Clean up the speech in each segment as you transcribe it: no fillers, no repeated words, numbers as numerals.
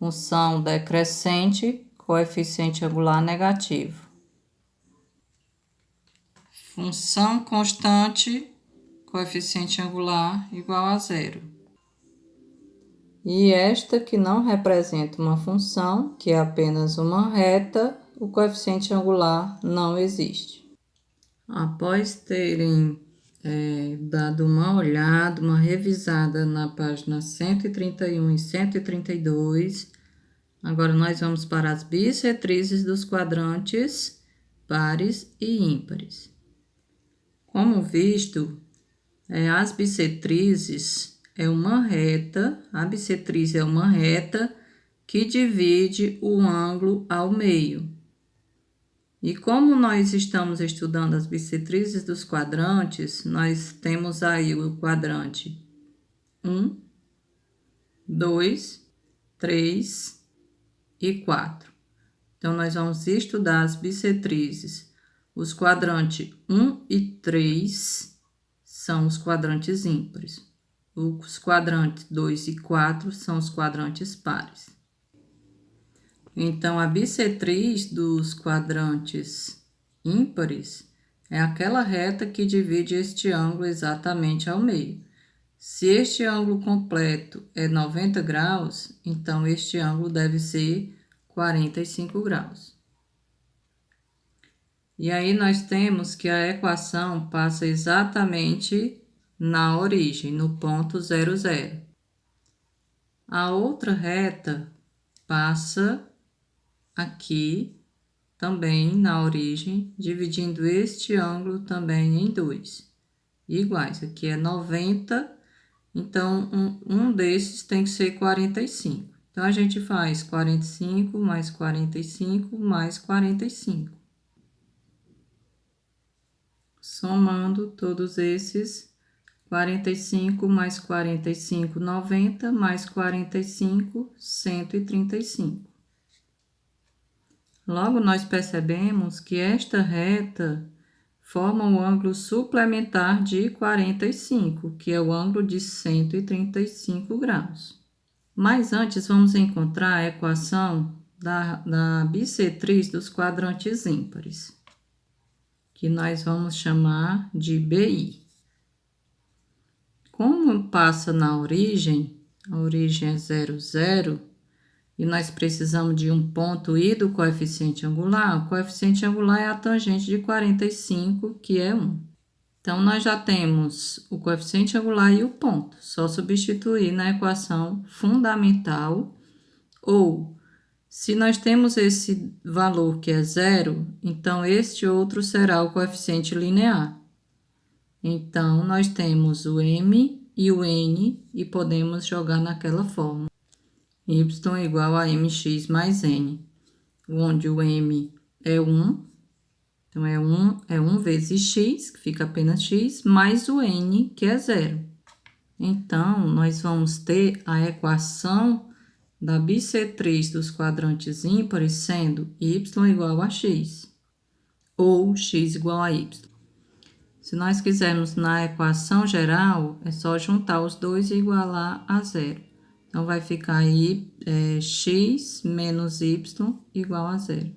função decrescente, coeficiente angular negativo. Função constante, coeficiente angular igual a zero. E esta que não representa uma função, que é apenas uma reta, o coeficiente angular não existe. Após terem dado uma olhada, uma revisada na página 131 e 132, agora nós vamos para as bissetrizes dos quadrantes pares e ímpares. Como visto, as bissetrizes é uma reta, a bissetriz é uma reta que divide o ângulo ao meio. E como nós estamos estudando as bissetrizes dos quadrantes, nós temos aí o quadrante 1, 2, 3 e 4. Então, nós vamos estudar as bissetrizes. Os quadrantes 1 e 3 são os quadrantes ímpares. Os quadrantes 2 e 4 são os quadrantes pares. Então, a bissetriz dos quadrantes ímpares é aquela reta que divide este ângulo exatamente ao meio. Se este ângulo completo é 90 graus, então este ângulo deve ser 45 graus. E aí, nós temos que a equação passa exatamente na origem, no ponto 0, 0. A outra reta passa aqui também na origem, dividindo este ângulo também em 2 iguais. Aqui é 90, então um desses tem que ser 45. Então, a gente faz 45 mais 45 mais 45. Somando todos esses, 45 mais 45, 90, mais 45, 135. Logo, nós percebemos que esta reta forma um ângulo suplementar de 45, que é o ângulo de 135 graus. Mas antes, vamos encontrar a equação da bissetriz dos quadrantes ímpares, que nós vamos chamar de BI. Como passa na origem, a origem é 0, 0, e nós precisamos de um ponto I do coeficiente angular, o coeficiente angular é a tangente de 45, que é 1. Então, nós já temos o coeficiente angular e o ponto, só substituir na equação fundamental, ou, se nós temos esse valor que é 0, então este outro será o coeficiente linear. Então, nós temos o M e o N e podemos jogar naquela forma. Y igual a mx mais n, onde o M é 1, então é 1 vezes x, que fica apenas x, mais o n, que é 0. Então, nós vamos ter a equação da bissetriz dos quadrantes ímpares sendo y igual a x, ou x igual a y. Se nós quisermos na equação geral, é só juntar os dois e igualar a 0. Então, vai ficar aí x menos y igual a 0.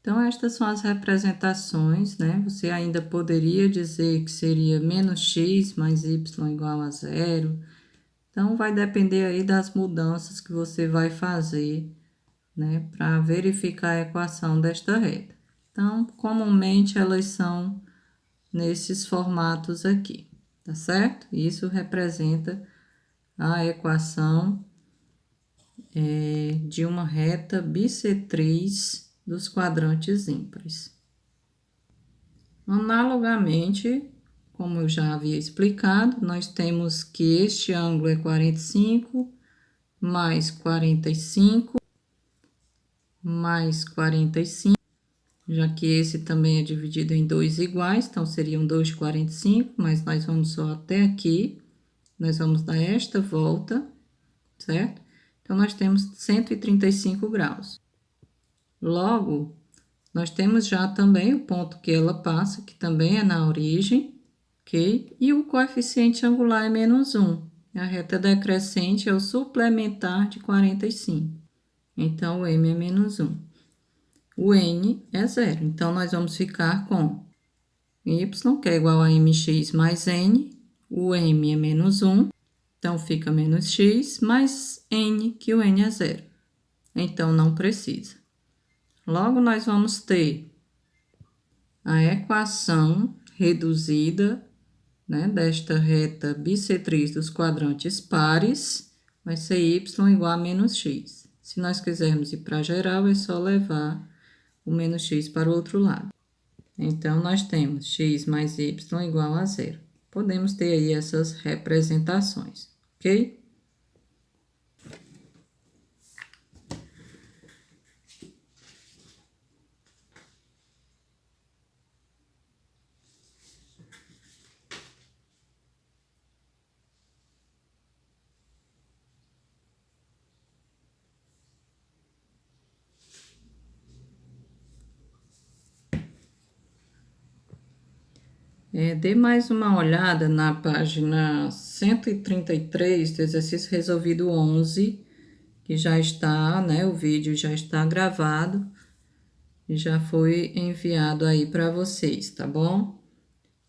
Então, estas são as representações, né? Você ainda poderia dizer que seria menos x mais y igual a 0. Então, vai depender aí das mudanças que você vai fazer, né, para verificar a equação desta reta. Então, comumente, elas são nesses formatos aqui, tá certo? Isso representa a equação de uma reta bissetriz dos quadrantes ímpares. Analogamente, como eu já havia explicado, nós temos que este ângulo é 45 mais 45 mais 45, já que esse também é dividido em 2 iguais, então seriam 2 45, mas nós vamos só até aqui, nós vamos dar esta volta, certo? Então, nós temos 135 graus. Logo, nós temos já também o ponto que ela passa, que também é na origem, ok? E o coeficiente angular é menos 1. A reta decrescente é o suplementar de 45. Então, o m é menos 1. O n é 0. Então, nós vamos ficar com y, que é igual a mx mais n. O m é menos 1. Então, fica menos x mais n, que o n é 0. Então, não precisa. Logo, nós vamos ter a equação reduzida, né, desta reta bissetriz dos quadrantes pares, vai ser y igual a menos x. Se nós quisermos ir para a geral, é só levar o menos x para o outro lado. Então, nós temos x mais y igual a 0. Podemos ter aí essas representações, ok? Dê mais uma olhada na página 133 do exercício resolvido 11, que já está, né, o vídeo já está gravado e já foi enviado aí para vocês, tá bom?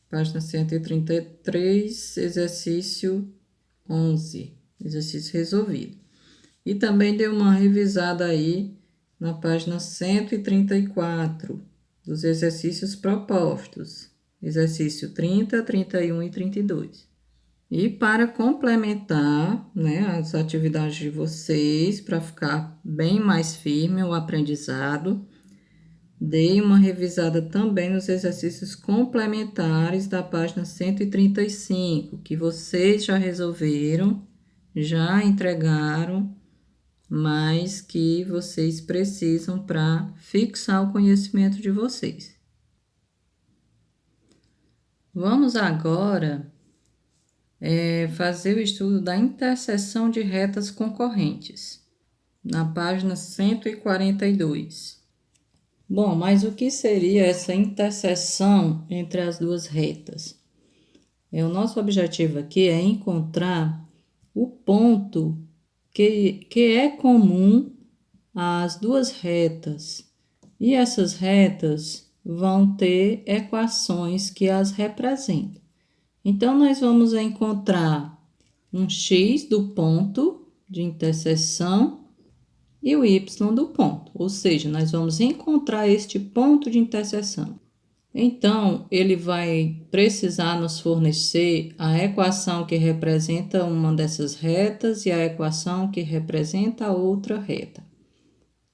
Página 133, exercício 11, exercício resolvido. E também dê uma revisada aí na página 134 dos exercícios propostos. Exercício 30, 31 e 32. E para complementar, né, as atividades de vocês, para ficar bem mais firme o aprendizado, dei uma revisada também nos exercícios complementares da página 135, que vocês já resolveram, já entregaram, mas que vocês precisam para fixar o conhecimento de vocês. Vamos agora fazer o estudo da interseção de retas concorrentes, na página 142. Bom, mas o que seria essa interseção entre as duas retas? O nosso objetivo aqui é encontrar o ponto que é comum às duas retas, e essas retas vão ter equações que as representam. Então, nós vamos encontrar um x do ponto de interseção e o y do ponto, ou seja, nós vamos encontrar este ponto de interseção. Então, ele vai precisar nos fornecer a equação que representa uma dessas retas e a equação que representa a outra reta.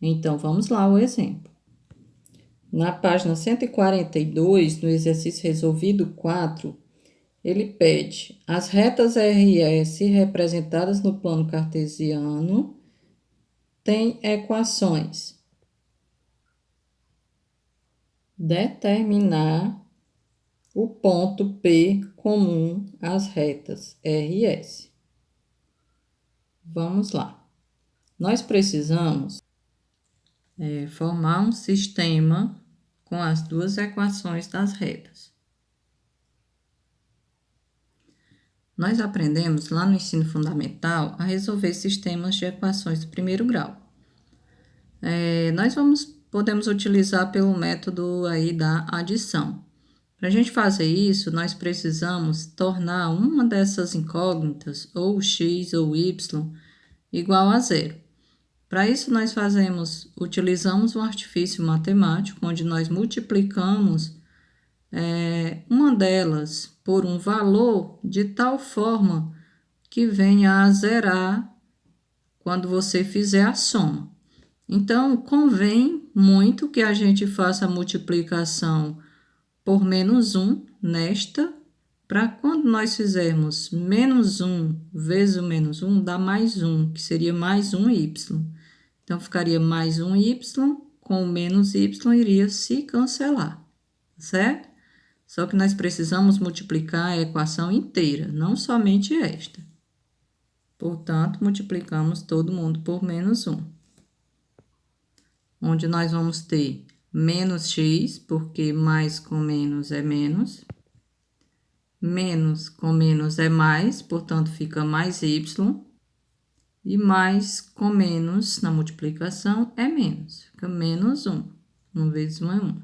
Então, vamos lá o exemplo. Na página 142, no exercício resolvido 4, ele pede as retas RS representadas no plano cartesiano têm equações. Determinar o ponto P comum às retas RS. Vamos lá. Nós precisamos formar um sistema com as duas equações das retas. Nós aprendemos lá no ensino fundamental a resolver sistemas de equações do primeiro grau. Nós podemos utilizar pelo método aí da adição. Para a gente fazer isso, nós precisamos tornar uma dessas incógnitas, ou x ou y, igual a 0. Para isso, nós utilizamos um artifício matemático, onde nós multiplicamos uma delas por um valor de tal forma que venha a zerar quando você fizer a soma. Então, convém muito que a gente faça a multiplicação por menos 1 nesta, para quando nós fizermos menos 1 vezes o menos 1, dá mais 1, que seria mais 1y. Então, ficaria mais 1y, com o menos y iria se cancelar, certo? Só que nós precisamos multiplicar a equação inteira, não somente esta. Portanto, multiplicamos todo mundo por menos 1. Onde nós vamos ter menos x, porque mais com menos é menos, Menos com menos é mais, portanto, fica mais y. E mais com menos na multiplicação é menos. Fica menos 1. 1 vezes 1 é 1.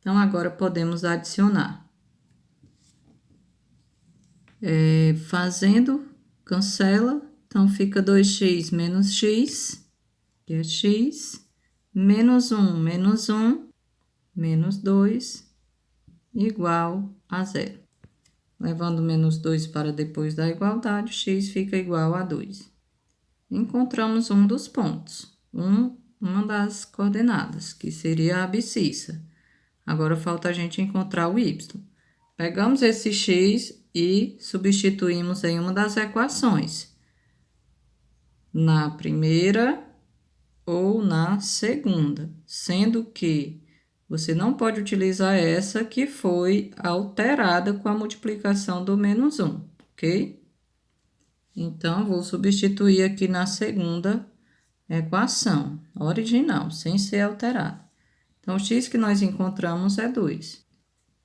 Então, agora podemos adicionar. Fazendo, cancela. Então, fica 2x menos x, que é x, menos 1, menos 2, igual a 0. Levando menos 2 para depois da igualdade, x fica igual a 2. Encontramos um dos pontos, uma das coordenadas, que seria a abscissa. Agora, falta a gente encontrar o y. Pegamos esse x e substituímos em uma das equações. Na primeira ou na segunda, sendo que você não pode utilizar essa que foi alterada com a multiplicação do menos 1, ok? Então, vou substituir aqui na segunda equação original, sem ser alterada. Então, o x que nós encontramos é 2.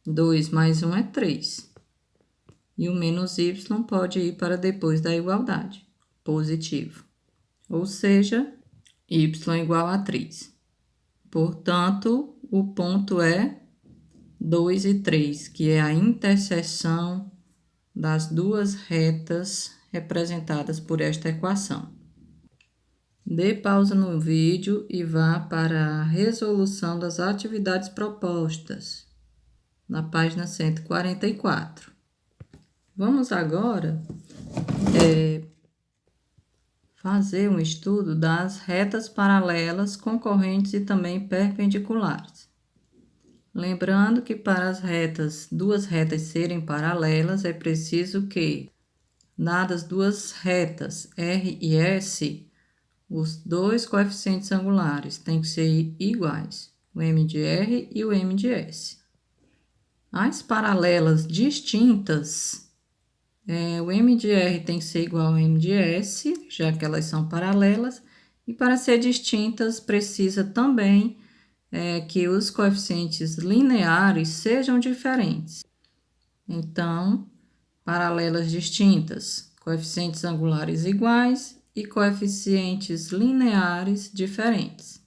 2 mais 1 é 3. E o menos y pode ir para depois da igualdade, positivo. Ou seja, y igual a 3. Portanto, o ponto é 2 e 3, que é a interseção das duas retas representadas por esta equação. Dê pausa no vídeo e vá para a resolução das atividades propostas, na página 144. Vamos agora fazer um estudo das retas paralelas, concorrentes e também perpendiculares. Lembrando que para as duas retas serem paralelas, é preciso que, dadas duas retas R e S, os dois coeficientes angulares têm que ser iguais, o m de R e o m de S. As paralelas distintas, o m de R tem que ser igual ao m de S, já que elas são paralelas, e para ser distintas precisa também que os coeficientes lineares sejam diferentes. Então, paralelas distintas, coeficientes angulares iguais e coeficientes lineares diferentes.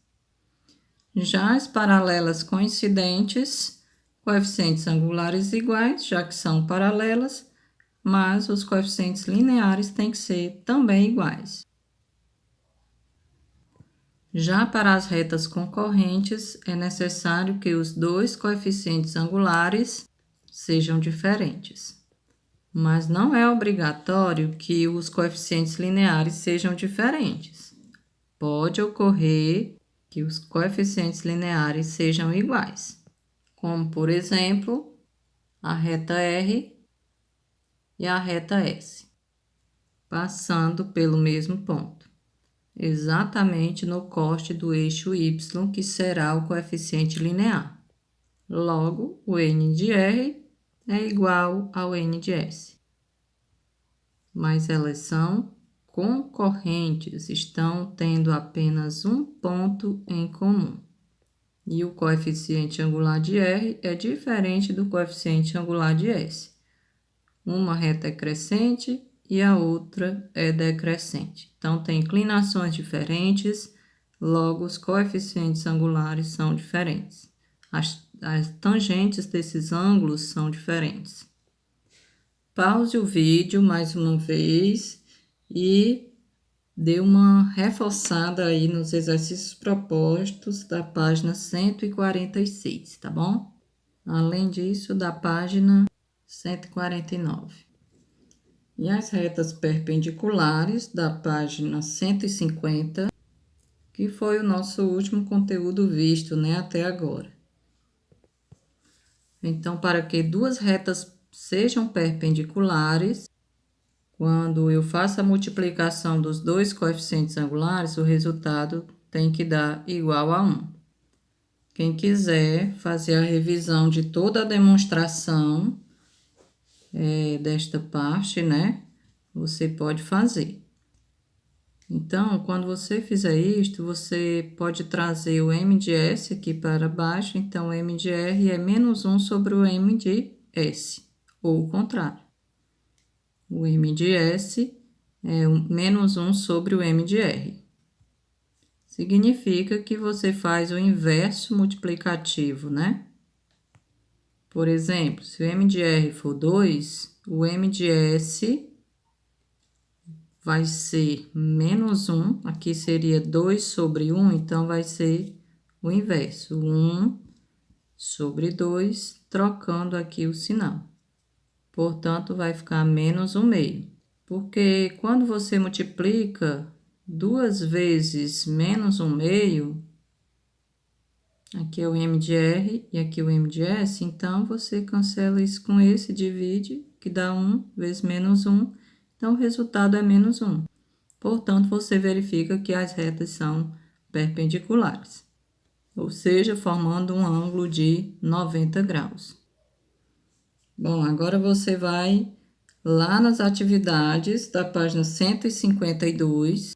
Já as paralelas coincidentes, coeficientes angulares iguais, já que são paralelas, mas os coeficientes lineares têm que ser também iguais. Já para as retas concorrentes, é necessário que os dois coeficientes angulares sejam diferentes. Mas não é obrigatório que os coeficientes lineares sejam diferentes. Pode ocorrer que os coeficientes lineares sejam iguais, como, por exemplo, a reta R e a reta S, passando pelo mesmo ponto, exatamente no corte do eixo Y, que será o coeficiente linear. Logo, o n de R é igual ao n de S. Mas elas são concorrentes, estão tendo apenas um ponto em comum. E o coeficiente angular de R é diferente do coeficiente angular de S. Uma reta é crescente e a outra é decrescente. Então, tem inclinações diferentes, logo os coeficientes angulares são diferentes. As tangentes desses ângulos são diferentes. Pause o vídeo mais uma vez e dê uma reforçada aí nos exercícios propostos da página 146, tá bom? Além disso, da página 149. E as retas perpendiculares da página 150, que foi o nosso último conteúdo visto, né, até agora. Então, para que duas retas sejam perpendiculares, quando eu faço a multiplicação dos dois coeficientes angulares, o resultado tem que dar igual a 1. Quem quiser fazer a revisão de toda a demonstração desta parte, né, você pode fazer. Então, quando você fizer isto, você pode trazer o m de S aqui para baixo. Então, o m de R é menos 1 sobre o m de S, ou o contrário. O M de S é menos 1 sobre o M de R. Significa que você faz o inverso multiplicativo, né? Por exemplo, se o M de R for 2, o M de S vai ser menos 1. Aqui seria 2 sobre 1, então vai ser o inverso. 1 sobre 2, trocando aqui o sinal. Portanto, vai ficar menos 1 meio. Porque quando você multiplica 2 vezes menos 1 meio, aqui é o M de R e aqui o M de S, então você cancela isso com esse, divide, que dá 1 vezes menos 1, então o resultado é menos 1. Portanto, você verifica que as retas são perpendiculares, ou seja, formando um ângulo de 90 graus. Bom, agora você vai lá nas atividades da página 152,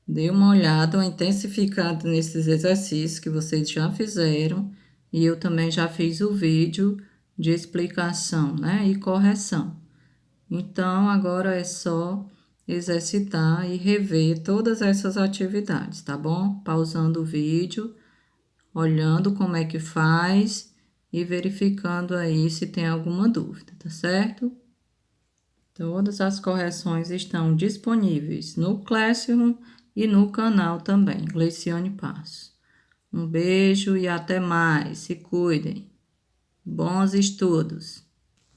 dê uma olhada, uma intensificada nesses exercícios que vocês já fizeram, e eu também já fiz o vídeo de explicação, né, e correção. Então, agora é só exercitar e rever todas essas atividades, tá bom? Pausando o vídeo, olhando como é que faz e verificando aí se tem alguma dúvida, tá certo? Todas as correções estão disponíveis no Classroom e no canal também, Gleiciane Passos. Um beijo e até mais. Se cuidem. Bons estudos!